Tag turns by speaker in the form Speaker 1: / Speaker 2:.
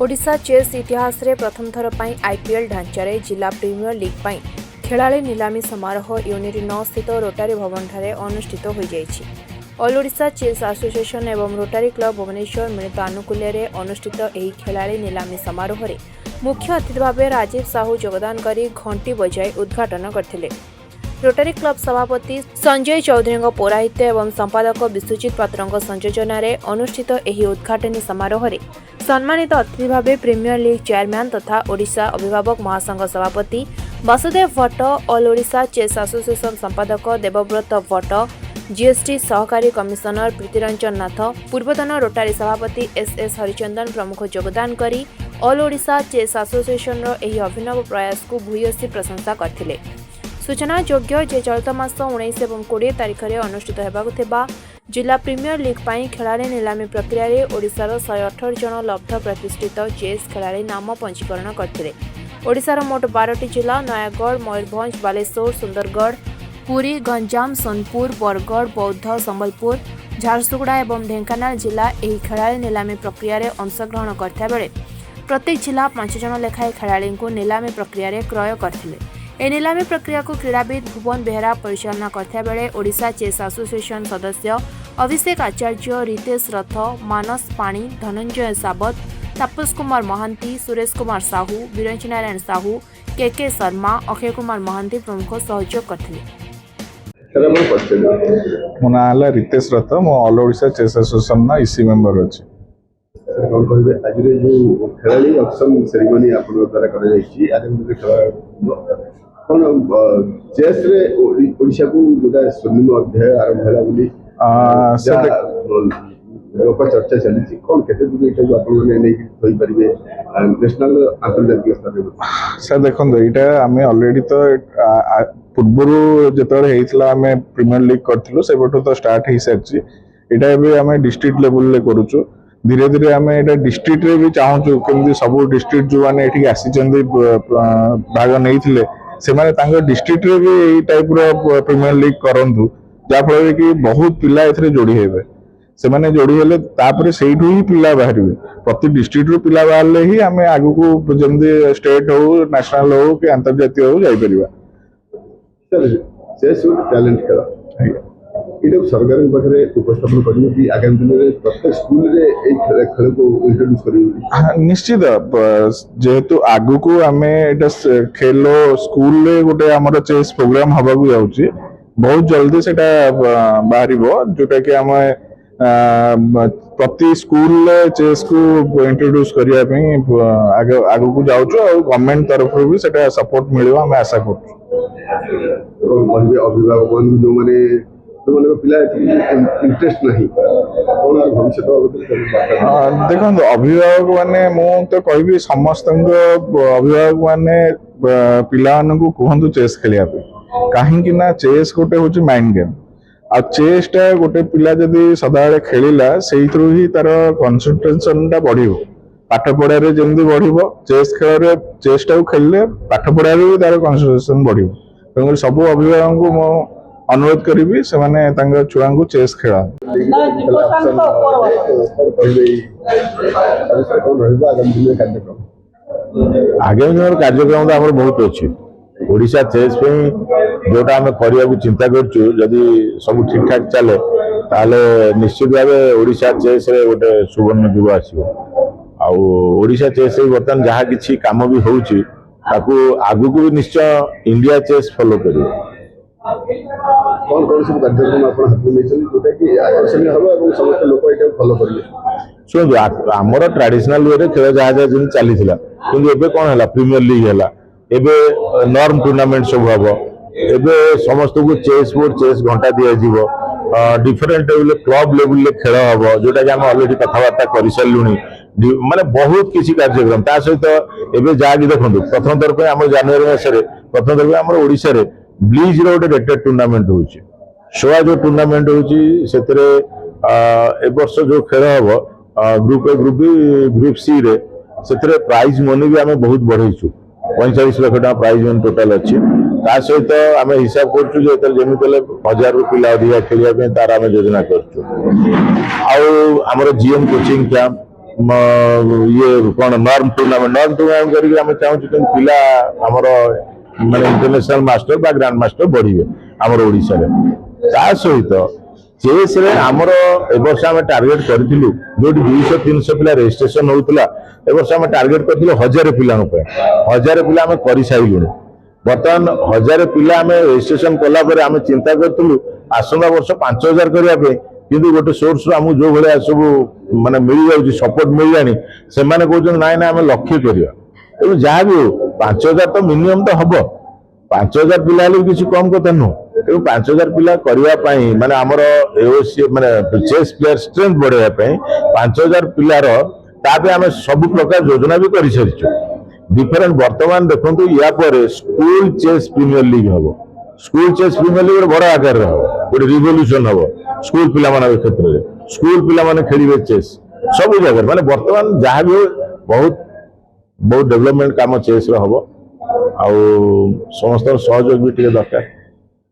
Speaker 1: Odisha chess इतिहास रे प्रथम थर पर आईपीएल ढांचारे जिला प्रीमियर लीग पर खेलाड़ी नीलामी समारोह यूनिट 9 स्थित रोटारी भवन ठारे अनुष्ठित हो जाइछि। ऑल ओडिशा चेस एसोसिएशन एवं रोटारी क्लब भुवनेश्वर मिलित आनुकूल्य अनुष्ठित एही खेलाड़ी नीलामी समारोह रे मुख्य अतिथि भाव राजीव साहू योगदान करी घंटी बजाई उद्घाटन करथिले। रोटारी क्लब सभापति संजय चौधरी पौराहित्य एवं संपादक विश्वजित पात्र संयोजन अनुष्ठित एही उद्घाटनी समारोह रे सम्मानित अतिथि भाव प्रीमियर लीग चेयरमैन तथा ओडिशा अभिभावक महासंघ सभापति Basudev Bhatt, all Odisha chess association संपादक देवव्रत भट्ट, जीएसटी सहकारी कमिशनर प्रीतिरंजन नाथ, पूर्वतन रोटारी सभापति एस हरिचंदन प्रमुख योगदान करी ऑल ओडिशा चेस एसोसिएशन एही अभिनव प्रयास को भूयसी प्रशंसा करथिले। सूचना योग्य जे चलित मास 19 और 20 तारिख में अनुष्ठित होगा जिला प्रीमियर लीग पर खेलाड़ी नीलामी प्रक्रिया रे ओडिशार 118 जन लब्ध प्रतिष्ठित चेस खेलाड़ी नाम पंजीकरण करथिले। ओडिशार मोट 12टी जिला नयागढ़, मयूरभंज, बालेश्वर, सुंदरगढ़, पुरी, गंजाम, सोनपुर, बरगढ़, बौद्ध, संबलपुर, झारसुगुड़ा और ढेंकानाल जिला एही खेलाड़ी नीलामी प्रक्रिया रे अंशग्रहण करता बेले प्रत्येक जिला 5 जन लेखाएं खेलाड़ी को नीलामी प्रक्रिया रे क्रय करथिले। ए नीलामी प्रक्रिया को क्रीड़ाविद भुवन बेहरा परिचालना करता बेले ओडिशा चेस एसोसिएशन सदस्य अभिषेक आचार्य, रितेश रथ, मानस पाणी, धनंजय सावत, तापस कुमार महांती, सुरेश कुमार साहू, विरंज नारायण साहू, के शर्मा, अक्षय कुमार महांती प्रमुख सहयोग करथिले।
Speaker 2: मो ना रितेश रथ, मो ऑल ओडिशा चेस एसोसिएशन ना इसी मेंबर अछि।
Speaker 3: कौन कहबे आज रे जो खेलाड़ी ऑक्शन सेरेमनी आपन द्वारा करा जायछि आज हम खेला कौन चेस रे ओडिशा को गोटा स्वर्णिम अध्याय आरंभ होला बोली लोक चर्चा चली कौन केते दूर एटा जो आपन माने नै होई परिबे नेशनल अंतर्राष्ट्रीय स्तर रे
Speaker 2: सर देखन एटा हमें ऑलरेडी तो पूर्वरु जेतरे हेइतला हमें प्रीमियर लीग करथिलु सेबटो तो स्टार्ट हेइ सरछि। एटा एबे हमें डिस्ट्रिक्ट लेवल ले करूछु। धीरे धीरे आम एटा डिस्ट्रिक्ट रे भी चाहूँ केमती सब डिस्ट्रिक्ट जो मैंने ये आसी भाग नहीं से माने डिस्ट्रिक्ट रे भी यही टाइप प्रीमियर लीग करंतु जाफल कि बहुत पिला ए जोड़ी हेबे से माने जोड़ी हेले तापरे सेठू ही पिला बाहर प्रति डिस्ट्रिक्ट रू पिला बाहर ही आम आगु को जमी स्टेट हो नेशनल हो कि अंतर्जातीय हो जाई परिबा।
Speaker 3: चेस टैलेंट खेल ये सरकार पाखे उपस्थापन करेंगे कि आगामी दिन में प्रत्येक स्कूल रे खेल को इंट्रोड्यूस करेंगे।
Speaker 2: निश्चित जेहेतु आगु को आम खेलो स्कूल रे गोटे आमर चेस प्रोग्राम हवा को जाउची बहुत जल्दी सेटा बाहर जोटा कि आम प्रति स्कूल चेस को इंट्रोड्यूस करने आगु को जाउछु और गवर्नमेंट तरफ भी सेटा सपोर्ट मिलियो आम आशा करछु।
Speaker 3: अभिभावक जो माने तो पिला इंटरेस्ट नहीं भविष्य
Speaker 2: देखो अभिभावक माने मु तो कहबी समस्त अभिभावक माने पिला को कहतु चेस खेलिया कहीं ना चेस गोटे हूँ माइंड गेम आ चेसटा गोटे पिला जदि सदाबले खेलिला से ही तार कनसेंट्रेशन टा बढ़िबो पाठ पढ़ा रे जमती बढ़िबो चेस खेल चेसटा खेलिले पाठ पढ़ा भी तार कनसेंट्रेशन बढ़िबो तेणु सब अभिभावक को मो अनुरोध करी से माने छुआ को चेस खेला
Speaker 4: आगामी दिन कार्यक्रम तो आम बहुत अच्छी ओडिशा चेस जोटा आम करने चिंता करी सब ठीक ठाक चले ताले निश्चित भाव ओडिशा चेस गोटे सुवर्ण युग आसो ओडिशा चेस बर्तमान जहाँ किसी कम भी होउची ताकू आगु को भी निश्चय इंडिया चेस फॉलो करियो।
Speaker 3: कौन कौन सब कार्यक्रम आप हाथ में लेछन जोटा कि आकर्षणीय हबो और समस्त लोक एटा फॉलो करिवे।
Speaker 4: सुनो आमर ट्रेडिशनल वे खेल जहाँ जहाँ जमी चली किंतु एबे कौन है प्रीमियर लीग है एबे नॉर्म टूर्नामेंट सब हम एबे समस्त को चेस बोर्ड चेस घंटा दिज्व डिफरेंट क्लब लेवल खेल हम जोटा कि आम अलरेडी कथबार्ता कर सारूँ माने बहुत किसी कार्यक्रम ता सहित एबे जाकि देखो प्रथम थर पे आम जनवरी मासरे प्रथम थर पे आम ओडिशा रे ब्लीज रो गोटे रेटेड टूर्नामेंट होची शोआ जो टूर्नामेंट होची सेतरे ए वर्ष जो खेल हम group A group B group C रे सेतरे प्राइज मनी भी आम बहुत बढ़ेछु 45 लाख टका प्राइज मनी टोटल अच्छी ता सहित आम हिसाब करछु जे जमी 1000 रु पिला अधिका खेलिया पे तार आम योजना करछु आउ हमर जीएम कोचिंग कैंप ଇଏ କଣ ନର୍ମ ଟୁର୍ଣ୍ଣାମେଣ୍ଟ କରିକି ଆମେ ଚାହୁଁଛୁ କିନ୍ତୁ ପିଲା ଆମର ମାନେ ଇଣ୍ଟରନ୍ୟାସନାଲ ମାଷ୍ଟର ବା ଗ୍ରାଣ୍ଡ ମାଷ୍ଟର ବଢିବେ ଆମର ଓଡ଼ିଶାରେ। ତା ସହିତ ଚେସ୍ରେ ଆମର ଏ ବର୍ଷ ଆମେ ଟାର୍ଗେଟ କରିଥିଲୁ ଯୋଉଠି 200-300 ପିଲା ରେଜିଷ୍ଟ୍ରେସନ ହଉଥିଲା, ଏ ବର୍ଷ ଆମେ ଟାର୍ଗେଟ କରିଥିଲୁ 1000 ପିଲାଙ୍କ ପାଇଁ। 1000 ପିଲା ଆମେ କରିସାରିଲୁଣି। ବର୍ତ୍ତମାନ 1000 ପିଲା ଆମେ ରେଜିଷ୍ଟ୍ରେସନ କଲା ପରେ ଆମେ ଚିନ୍ତା କରିଥିଲୁ ଆସନ୍ତା ବର୍ଷ 5000 କରିବା ପାଇଁ, କିନ୍ତୁ ଗୋଟେ ସୋର୍ସରୁ ଆମକୁ ଯୋଉ ଭଳିଆ ସବୁ ମାନେ ମିଳିଯାଉଛି ସପୋର୍ଟ ମିଳିଲାଣି, ସେମାନେ କହୁଛନ୍ତି ନାଇଁ ନାଇଁ ଆମେ 1,00,000 କରିବା। ତେଣୁ ଯାହା ବି ହଉ 5000 ତ ମିନିମମ୍ ତ ହବ, 5000 ପିଲା ହେଲେ କିଛି କମ କଥା ନୁହଁ। ତେଣୁ 5000 ପିଲା କରିବା ପାଇଁ ମାନେ ଆମର AOC ମାନେ ଚେସ୍ ପ୍ଲେୟାର ଷ୍ଟ୍ରେନ୍ଥ ବଢାଇବା ପାଇଁ 5000 ପିଲାର ତା ପାଇଁ ଆମେ ସବୁ ପ୍ରକାର ଯୋଜନା ବି କରିସାରିଛୁ। ଡିଫରେଣ୍ଟ ବର୍ତ୍ତମାନ ଦେଖନ୍ତୁ ୟା ପରେ ସ୍କୁଲ ଚେସ୍ ପ୍ରିମିୟର ଲିଗ୍ ହବ। ସ୍କୁଲ ଚେସ୍ ପ୍ରିମିୟର ଲିଗ୍ ବଡ ଆକାରରେ ହବ, ଗୋଟେ ରିଭଲ୍ୟୁସନ ହବ ସ୍କୁଲ ପିଲାମାନଙ୍କ କ୍ଷେତ୍ରରେ। ସ୍କୁଲ ପିଲାମାନେ ଖେଳିବେ ଚେସ୍ ସବୁ ଜାଗାରେ। ମାନେ ବର୍ତ୍ତମାନ ଯାହା ବି ବହୁତ ବହୁତ ଡେଭଲପମେଣ୍ଟ କାମ ଚେସ୍ର ହବ। ଆଉ ସମସ୍ତଙ୍କ ସହଯୋଗ ବି ଟିକେ ଦରକାର।